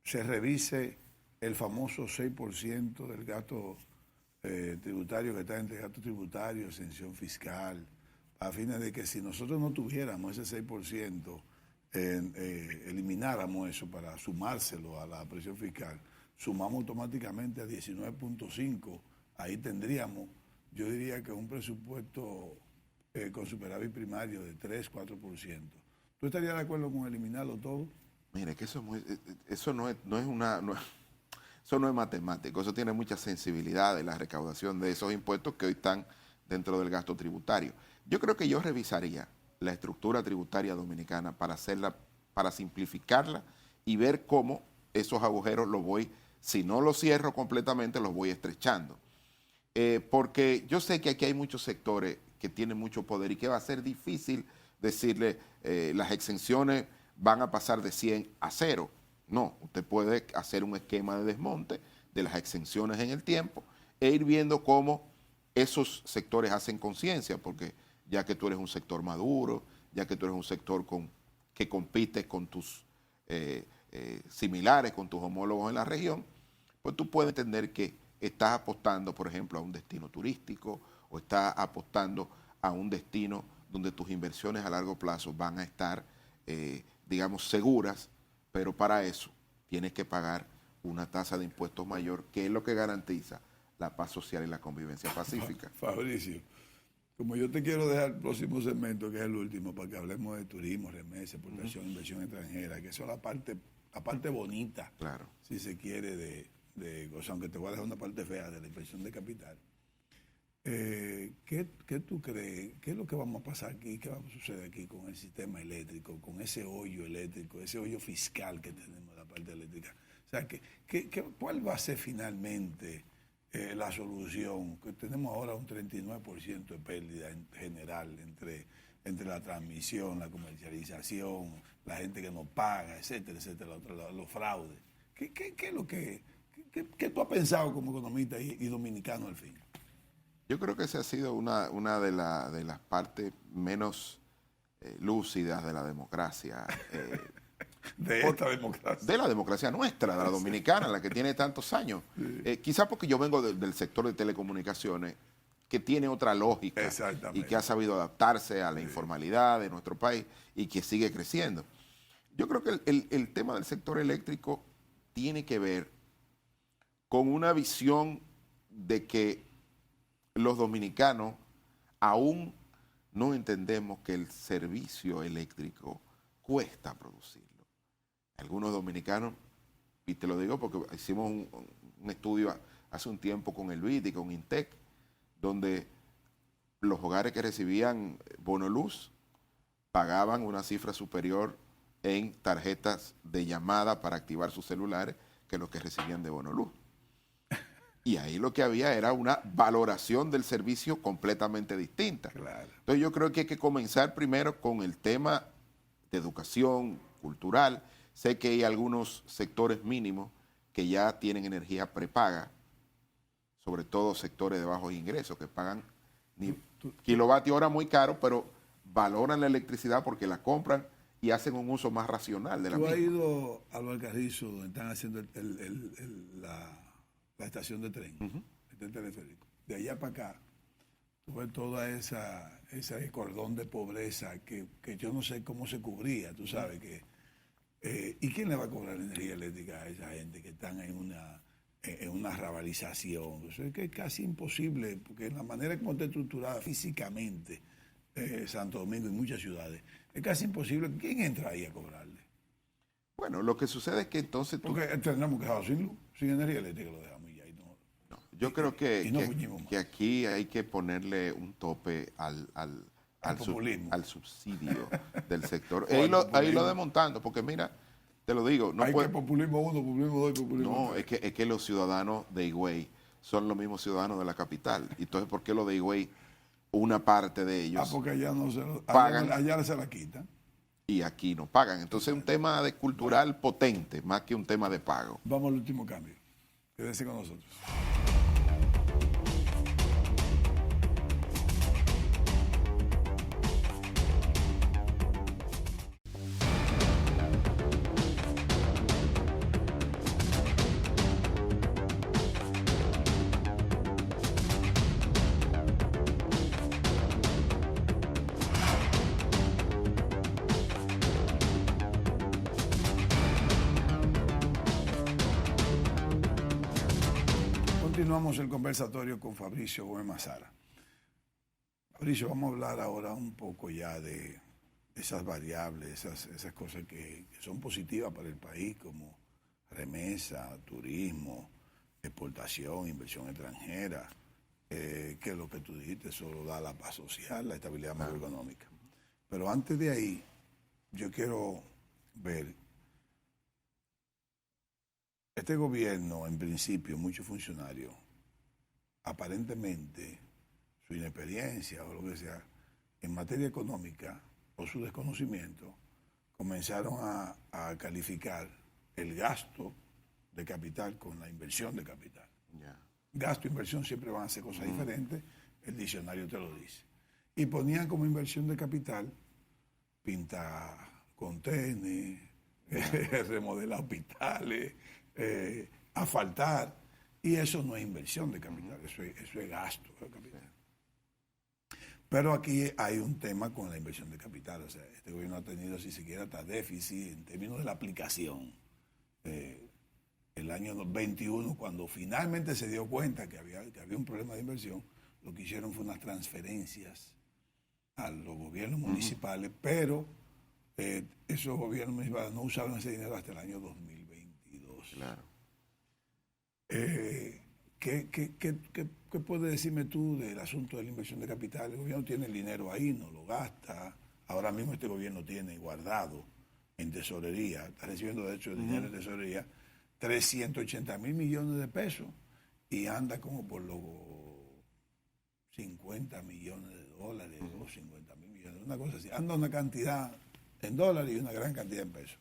se revise el famoso 6% del gasto tributario que está entre gasto tributario, exención fiscal, a fines de que si nosotros no tuviéramos ese 6%, elimináramos eso para sumárselo a la presión fiscal, sumamos automáticamente a 19.5, ahí tendríamos, yo diría que un presupuesto con superávit primario de 3-4%. ¿Tú estarías de acuerdo con eliminarlo todo? Mire, que eso no es matemático, eso tiene mucha sensibilidad de la recaudación de esos impuestos que hoy están dentro del gasto tributario. Yo creo que yo revisaría la estructura tributaria dominicana para simplificarla y ver cómo esos agujeros si no los cierro completamente, los voy estrechando. Porque yo sé que aquí hay muchos sectores que tienen mucho poder y que va a ser difícil decirle las exenciones van a pasar de 100 a 0. No, usted puede hacer un esquema de desmonte de las exenciones en el tiempo e ir viendo cómo esos sectores hacen conciencia, porque ya que tú eres un sector maduro, ya que tú eres un sector que compite con tus similares, con tus homólogos en la región, pues tú puedes entender que estás apostando, por ejemplo, a un destino turístico o estás apostando a un destino donde tus inversiones a largo plazo van a estar, digamos, seguras, pero para eso tienes que pagar una tasa de impuestos mayor, que es lo que garantiza la paz social y la convivencia pacífica. Fabricio, como yo te quiero dejar el próximo segmento, que es el último, para que hablemos de turismo, remesas, exportación, inversión extranjera, que eso es la parte bonita, claro, si se quiere, o sea, aunque te voy a dejar una parte fea de la inversión de capital. ¿qué tú crees? ¿Qué es lo que vamos a pasar aquí? ¿Qué va a suceder aquí con el sistema eléctrico, con ese hoyo eléctrico, ese hoyo fiscal que tenemos en la parte eléctrica? O sea, ¿cuál va a ser finalmente la solución? Que tenemos ahora un 39% de pérdida en general entre la transmisión, la comercialización, la gente que no paga, etcétera, etcétera, los fraudes. ¿Qué es lo que tú has pensado como economista y dominicano al fin? Yo creo que esa ha sido una de las partes menos lúcidas de la democracia. Esta democracia. De la democracia nuestra, de la dominicana, la que tiene tantos años. Quizás porque yo vengo del sector de telecomunicaciones, que tiene otra lógica y que ha sabido adaptarse a la informalidad de nuestro país y que sigue creciendo. Yo creo que el tema del sector eléctrico tiene que ver con una visión de que los dominicanos aún no entendemos que el servicio eléctrico cuesta producirlo. Algunos dominicanos, y te lo digo porque hicimos un estudio hace un tiempo con el BID y con Intec, donde los hogares que recibían bono luz pagaban una cifra superior en tarjetas de llamada para activar sus celulares que los que recibían de bono luz. Y ahí lo que había era una valoración del servicio completamente distinta. Claro. Entonces yo creo que hay que comenzar primero con el tema de educación cultural. Sé que hay algunos sectores mínimos que ya tienen energía prepaga, sobre todo sectores de bajos ingresos que pagan kilovatio hora muy caro, pero valoran la electricidad porque la compran y hacen un uso más racional de la misma. ¿Tú has ido al Valcarrizo donde están haciendo la estación de tren, el teleférico? De allá para acá, tú ves toda ese cordón de pobreza que yo no sé cómo se cubría, tú sabes que... ¿Y quién le va a cobrar energía eléctrica a esa gente que están en una rabalización? O sea, que es casi imposible, porque la manera como está estructurada físicamente Santo Domingo y muchas ciudades, es casi imposible. ¿Quién entra ahí a cobrarle? Bueno, lo que sucede es que entonces... Porque tendremos que dejarlo sin luz, sin energía eléctrica, lo dejamos ya. No, yo creo que aquí hay que ponerle un tope al subsidio del sector. Ahí lo desmontando, porque mira, te lo digo. No hay que populismo 1, populismo 2, populismo 3. Es que los ciudadanos de Higüey son los mismos ciudadanos de la capital. Entonces, ¿por qué los de Higüey, una parte de ellos porque allá no se pagan, allá se la quitan? Y aquí no pagan. Entonces es un tema de cultural potente, más que un tema de pago. Vamos al último cambio. Quédese con nosotros. Continuamos el conversatorio con Fabricio Gómez Mazara. Fabricio, vamos a hablar ahora un poco ya de esas variables, esas cosas que son positivas para el país, como remesa, turismo, exportación, inversión extranjera, que es lo que tú dijiste, solo da la paz social, la estabilidad macroeconómica. Pero antes de ahí, yo quiero ver... Este gobierno, en principio, muchos funcionarios, aparentemente, su inexperiencia o lo que sea, en materia económica o su desconocimiento, comenzaron a calificar el gasto de capital con la inversión de capital. Gasto e inversión siempre van a ser cosas diferentes, el diccionario te lo dice. Y ponían como inversión de capital pintar contenes, remodelar hospitales, asfaltar, y eso no es inversión de capital, eso es gasto de capital. Pero aquí hay un tema con la inversión de capital, o sea, este gobierno ha tenido, si se quiere, hasta déficit en términos de la aplicación. El año 21, cuando finalmente se dio cuenta que había un problema de inversión, lo que hicieron fue unas transferencias a los gobiernos municipales, pero esos gobiernos municipales no usaron ese dinero hasta el año 2022. Claro. ¿Qué ¿Qué puedes decirme tú del asunto de la inversión de capital? El gobierno tiene el dinero ahí, no lo gasta. Ahora mismo este gobierno tiene guardado en tesorería, está recibiendo de hecho dinero en tesorería, 380.000 millones de pesos y anda como por los 50 millones de dólares o 50.000 millones, una cosa así. Anda una cantidad en dólares y una gran cantidad en pesos.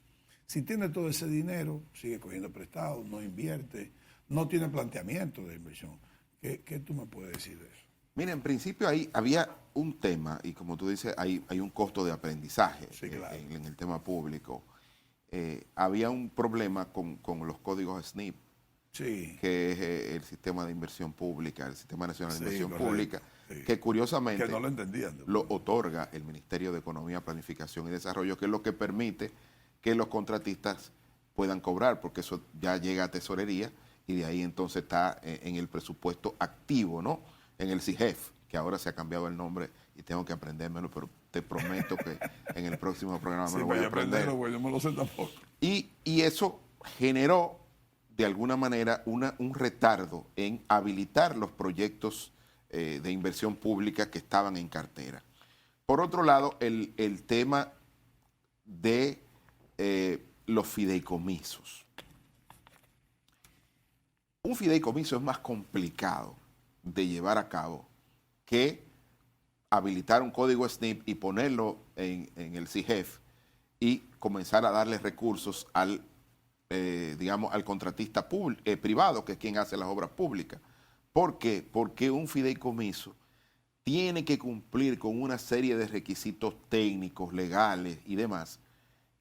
Si tiene todo ese dinero, sigue cogiendo prestado, no invierte, no tiene planteamiento de inversión. ¿Qué tú me puedes decir de eso? Mira, en principio ahí había un tema, y como tú dices, hay un costo de aprendizaje Sí, claro. en el tema público. Había un problema con los códigos SNIP, Sí, que es el sistema de inversión pública, el Sistema Nacional de sí, Inversión correcto, Pública, sí. que curiosamente Que no lo entendían. lo otorga el Ministerio de Economía, Planificación y Desarrollo, que es lo que permite que los contratistas puedan cobrar, porque eso ya llega a tesorería y de ahí entonces está en el presupuesto activo, ¿no? En el CIGEF, que ahora se ha cambiado el nombre y tengo que aprendérmelo, pero te prometo que en el próximo programa me lo voy a aprender. Yo no me lo sé tampoco. Y eso generó, de alguna manera, un retardo en habilitar los proyectos de inversión pública que estaban en cartera. Por otro lado, el tema de los fideicomisos. Un fideicomiso es más complicado de llevar a cabo que habilitar un código SNIP y ponerlo en el CIGEF y comenzar a darle recursos al contratista privado, que es quien hace las obras públicas. ¿Por qué? Porque un fideicomiso tiene que cumplir con una serie de requisitos técnicos, legales y demás,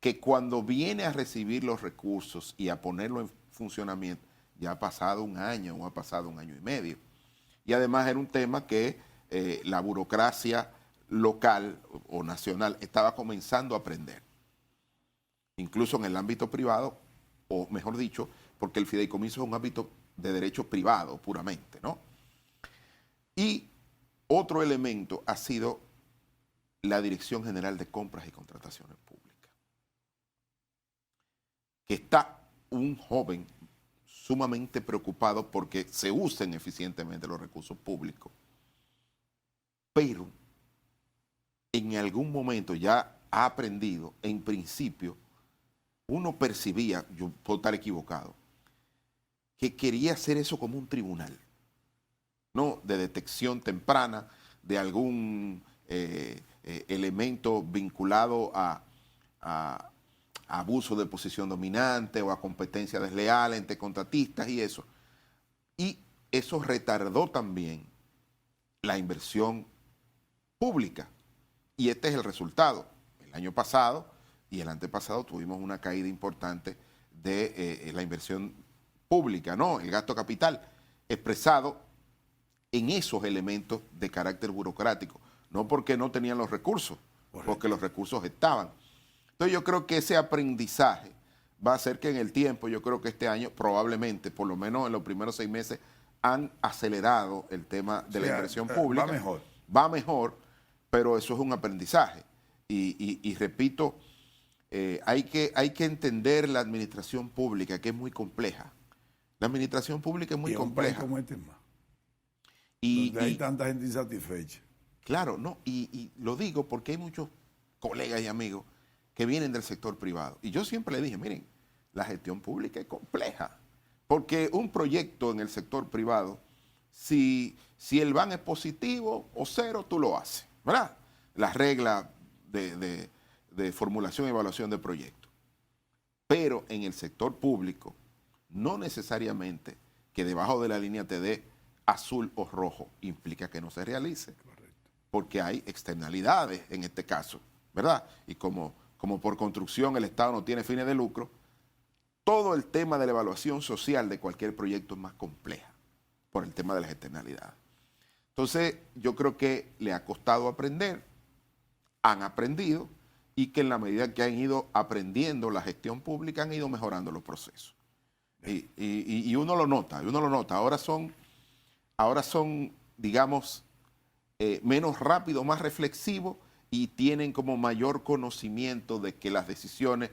que cuando viene a recibir los recursos y a ponerlo en funcionamiento, ya ha pasado un año o ha pasado un año y medio. Y además era un tema que la burocracia local o nacional estaba comenzando a aprender. Incluso en el ámbito privado, o mejor dicho, porque el fideicomiso es un ámbito de derecho privado puramente, ¿no? Y otro elemento ha sido la Dirección General de Compras y Contrataciones Públicas, que está un joven sumamente preocupado porque se usen eficientemente los recursos públicos, pero en algún momento ya ha aprendido, en principio, uno percibía, yo puedo estar equivocado, que quería hacer eso como un tribunal, ¿no? De detección temprana de algún elemento vinculado a abuso de posición dominante o a competencia desleal entre contratistas y eso. Y eso retardó también la inversión pública. Y este es el resultado. El año pasado y el antepasado tuvimos una caída importante de la inversión pública, ¿no? El gasto capital expresado en esos elementos de carácter burocrático. No porque no tenían los recursos, porque los recursos estaban. Entonces yo creo que ese aprendizaje va a hacer que en el tiempo, yo creo que este año probablemente, por lo menos en los primeros 6 meses, han acelerado el tema de la inversión pública. Va mejor. Va mejor, pero eso es un aprendizaje. Y repito, hay que entender la administración pública, que es muy compleja. La administración pública es muy compleja. Como este más. Y hay tanta gente insatisfecha. Claro, no, y lo digo porque hay muchos colegas y amigos que vienen del sector privado. Y yo siempre le dije, miren, la gestión pública es compleja, porque un proyecto en el sector privado, si el van es positivo o cero, tú lo haces, ¿verdad? Las reglas de formulación y evaluación de proyectos. Pero en el sector público, no necesariamente que debajo de la línea te dé azul o rojo implica que no se realice. Correcto. Porque hay externalidades en este caso, ¿verdad? Y como por construcción el Estado no tiene fines de lucro, todo el tema de la evaluación social de cualquier proyecto es más compleja por el tema de las externalidades. Entonces, yo creo que le ha costado aprender, han aprendido, y que en la medida que han ido aprendiendo la gestión pública han ido mejorando los procesos. Y uno lo nota, Ahora son, digamos, menos rápidos, más reflexivos y tienen como mayor conocimiento de que las decisiones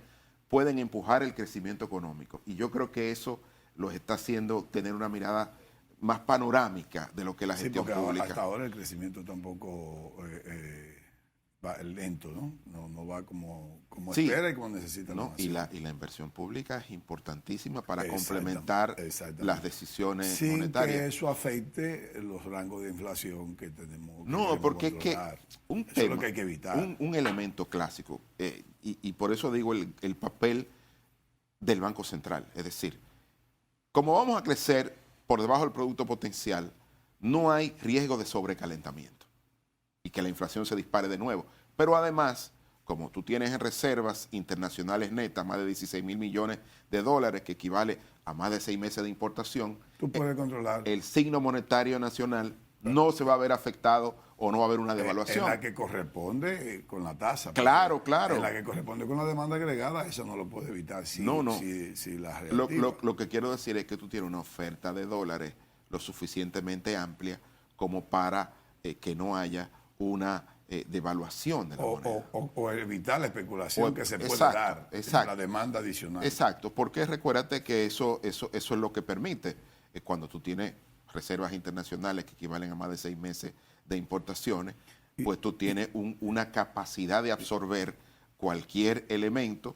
pueden empujar el crecimiento económico. Y yo creo que eso los está haciendo tener una mirada más panorámica de lo que la Sí, gestión porque pública. hasta ahora el crecimiento tampoco va lento, ¿no? No va como Sí, espera y como necesita la ¿no? Y nación. la inversión pública es importantísima para Exactamente, complementar exactamente. las decisiones Sin monetarias. que eso afecte los rangos de inflación que tenemos. No, queremos porque es que controlar. un Eso tema, es lo que hay que evitar. un elemento clásico, y por eso digo el papel del Banco Central. Es decir, como vamos a crecer por debajo del producto potencial, no hay riesgo de sobrecalentamiento y que la inflación se dispare de nuevo. Pero además, como tú tienes en reservas internacionales netas más de 16 mil millones de dólares, que equivale a más de 6 meses de importación, Tú puedes controlar el signo monetario nacional no se va a ver afectado o no va a haber una devaluación. en la que corresponde con la tasa. Claro, claro. En la que corresponde con la demanda agregada, eso no lo puede evitar. Si, No. si la Lo que quiero decir es que tú tienes una oferta de dólares lo suficientemente amplia como para que no haya una devaluación de la moneda. o evitar la especulación que se puede dar en la demanda adicional. Exacto, porque recuérdate que eso es lo que permite cuando tú tienes reservas internacionales que equivalen a más de 6 meses de importaciones, pues tú tienes una capacidad de absorber cualquier elemento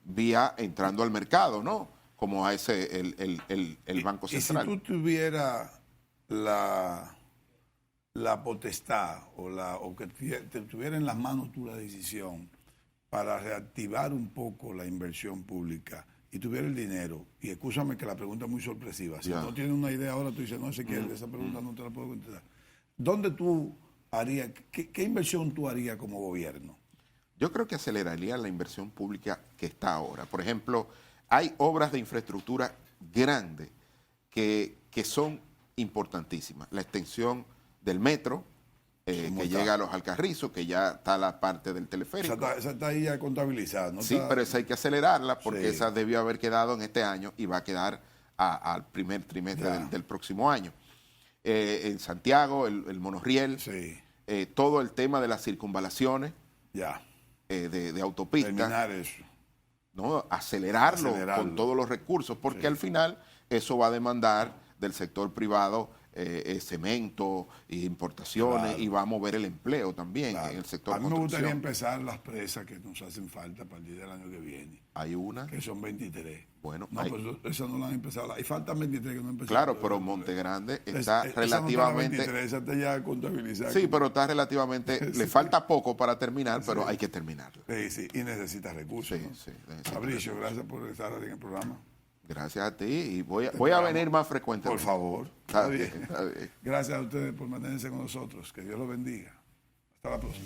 vía entrando al mercado, ¿no? Como hace el Banco Central. Y si tú tuvieras la potestad o que te tuviera en las manos tú la decisión para reactivar un poco la inversión pública y tuviera el dinero, y escúchame que la pregunta es muy sorpresiva, si no tienes una idea ahora tú dices, no sé qué, esa pregunta no te la puedo contestar. ¿Dónde tú harías, qué inversión tú harías como gobierno? Yo creo que aceleraría la inversión pública que está ahora. Por ejemplo, hay obras de infraestructura grandes que son importantísimas. La extensión del metro, que llega a los Alcarrizos, que ya está la parte del teleférico. Esa está ahí ya contabilizada, ¿no? Sí, pero esa hay que acelerarla porque esa debió haber quedado en este año y va a quedar al primer trimestre del próximo año. En Santiago, el monorriel, todo el tema de las circunvalaciones de autopistas. Terminar eso. ¿No? Acelerarlo con todos los recursos, porque al final eso va a demandar del sector privado cemento, importaciones, y va a mover el empleo también en el sector. A mí me gustaría empezar las presas que nos hacen falta a partir del año que viene. Hay una. Que son 23. Bueno, no, pues esas no las han empezado. Y faltan 23 que no han empezado. Claro, pero Monte Grande está relativamente. Esa no está 23, esa está ya contabilizada. Sí, pero está relativamente. Le falta poco para terminar, pero hay que terminarla. Sí, y necesita recursos. Sí, Fabricio, gracias por estar en el programa. Gracias a ti y voy a venir más frecuentemente. Por favor. Está bien. Gracias a ustedes por mantenerse con nosotros. Que Dios los bendiga. Hasta la próxima.